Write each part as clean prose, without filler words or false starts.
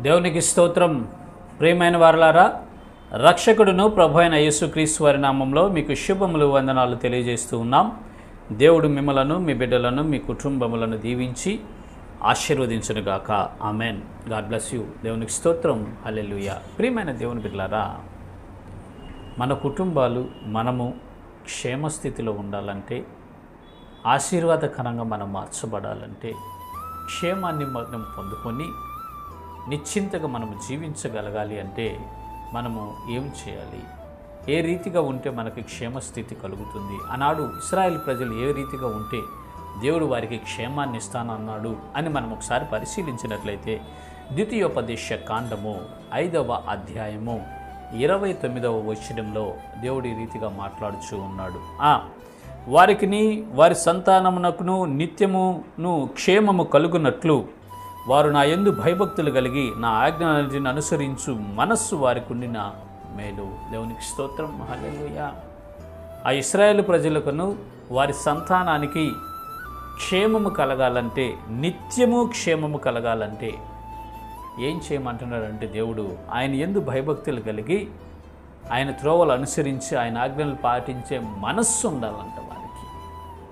దేవునికి స్తోత్రం. ప్రియమైన వారలారా, రక్షకుడును ప్రభు అయిన యేసుక్రీస్తు వారి నామంలో మీకు శుభములు వందనాలు తెలియజేస్తూ ఉన్నాం. దేవుడు మిమ్మలను, మీ బిడ్డలను, మీ కుటుంబములను దీవించి ఆశీర్వదించునుగాక. ఆమెన్. God bless you. దేవునికి స్తోత్రం. హల్లెలూయా. ప్రియమైన దేవుని బిడ్డలారా, మన కుటుంబాలు మనము క్షేమస్థితిలో ఉండాలంటే, ఆశీర్వాదకరంగా మనం మార్చబడాలంటే, క్షేమాన్ని మనం పొందుకొని నిశ్చింతగా మనము జీవించగలగాలి అంటే మనము ఏం చేయాలి? ఏ రీతిగా ఉంటే మనకి క్షేమస్థితి కలుగుతుంది? ఆనాడు ఇశ్రాయేల్ ప్రజలు ఏ రీతిగా ఉంటే దేవుడు వారికి క్షేమాన్ని ఇస్తానన్నాడు అని మనం ఒకసారి పరిశీలించినట్లయితే ద్వితీయోపదేశ కాండము 5వ అధ్యాయము 29వ వచనంలో దేవుడు ఈ రీతిగా మాట్లాడుచూ ఉన్నాడు. వారికిని వారి సంతానమునకును నిత్యమును క్షేమము కలుగునట్లు వారు నా యందు భయభక్తులు కలిగి నా ఆజ్ఞలను అనుసరించు మనస్సు వారికి ఉండిన మేలు. దేవునికి స్తోత్రం. హల్లెలూయా. ఆ ఇశ్రాయేలు ప్రజలకును వారి సంతానానికి క్షేమము కలగాలంటే, నిత్యము క్షేమము కలగాలంటే ఏం చేయమంటున్నాడంటే దేవుడు ఆయన యందు భయభక్తులు కలిగి ఆయన త్రోవలు అనుసరించి ఆయన ఆజ్ఞలు పాటించే మనస్సు ఉండాలంట వారికి.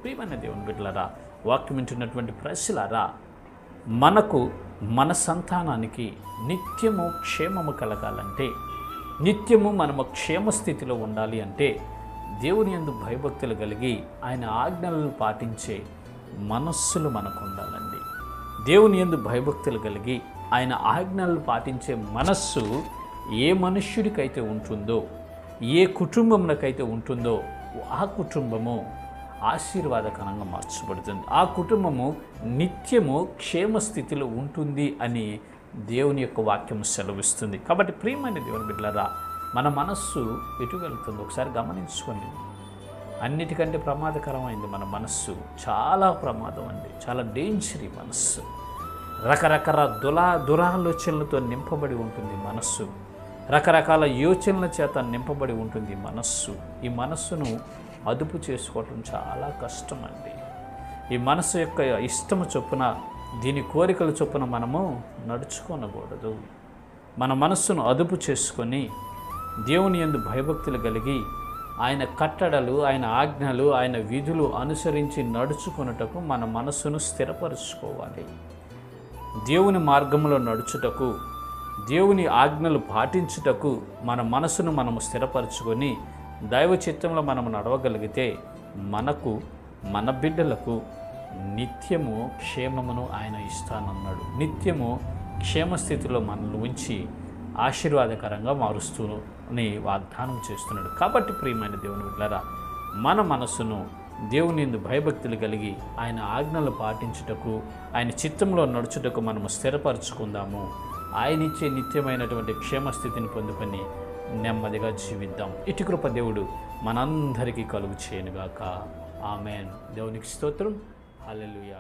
ప్రియమైన దేవుని బిడ్డలారా, వాక్యం వింటున్నటువంటి ప్రజలారా, మనకు మన సంతానానికి నిత్యము క్షేమము కలగాలంటే, నిత్యము మనము క్షేమస్థితిలో ఉండాలి అంటే దేవుని యందు భయభక్తులు కలిగి ఆయన ఆజ్ఞలను పాటించే మనస్సులు మనకు ఉండాలండి. దేవుని యందు భయభక్తులు కలిగి ఆయన ఆజ్ఞలను పాటించే మనస్సు ఏ మనుష్యుడికైతే ఉంటుందో, ఏ కుటుంబమునకైతే ఉంటుందో ఆ కుటుంబము ఆశీర్వాదకరంగా మార్చబడుతుంది. ఆ కుటుంబము నిత్యము క్షేమస్థితిలో ఉంటుంది అని దేవుని యొక్క వాక్యం సెలవిస్తుంది. కాబట్టి ప్రియమైన దేవుని బిడ్డలారా, మన మనస్సు ఎటు వెళ్తుంది ఒకసారి గమనించుకోండి. అన్నిటికంటే ప్రమాదకరమైంది మన మనస్సు. చాలా ప్రమాదం అండి, చాలా డేంజర్ ఈ మనస్సు. రకరకాల దురాలోచనలతో నింపబడి ఉంటుంది మనస్సు. రకరకాల యోచనల చేత నింపబడి ఉంటుంది మనస్సు. ఈ మనస్సును అదుపు చేసుకోవటం చాలా కష్టం అండి. ఈ మనసు యొక్క ఇష్టము చొప్పున, దీని కోరికల చొప్పున మనము నడుచుకోనకూడదు. మన మనస్సును అదుపు చేసుకొని దేవుని యందు భయభక్తులు కలిగి ఆయన కట్టడలు, ఆయన ఆజ్ఞలు, ఆయన విధులు అనుసరించి నడుచుకొనుటకు మన మనస్సును స్థిరపరుచుకోవాలి. దేవుని మార్గంలో నడుచుటకు, దేవుని ఆజ్ఞలు పాటించుటకు మన మనసును మనము స్థిరపరచుకొని దైవ చిత్తంలో మనము నడవగలిగితే మనకు, మన బిడ్డలకు నిత్యము క్షేమమును ఆయన ఇస్తానన్నాడు. నిత్యము క్షేమస్థితిలో మనల్ని ఉంచి ఆశీర్వాదకరంగా మారుస్తూని వాగ్దానం చేస్తున్నాడు. కాబట్టి ప్రియమైన దేవుని బిడ్డలారా, మన మనసును దేవుని యందు భయభక్తులు కలిగి ఆయన ఆజ్ఞలు పాటించుటకు, ఆయన చిత్తంలో నడుచుటకు మనము స్థిరపరచుకుందాము. ఆయన ఇచ్చే నిత్యమైనటువంటి క్షేమస్థితిని పొందుకొని నెమ్మదిగా జీవిద్దాం. ఇటు కృప దేవుడు మనందరికీ కలుగు చేయనుగాక. ఆమెన్. దేవునికి స్తోత్రం. హల్లెలూయా.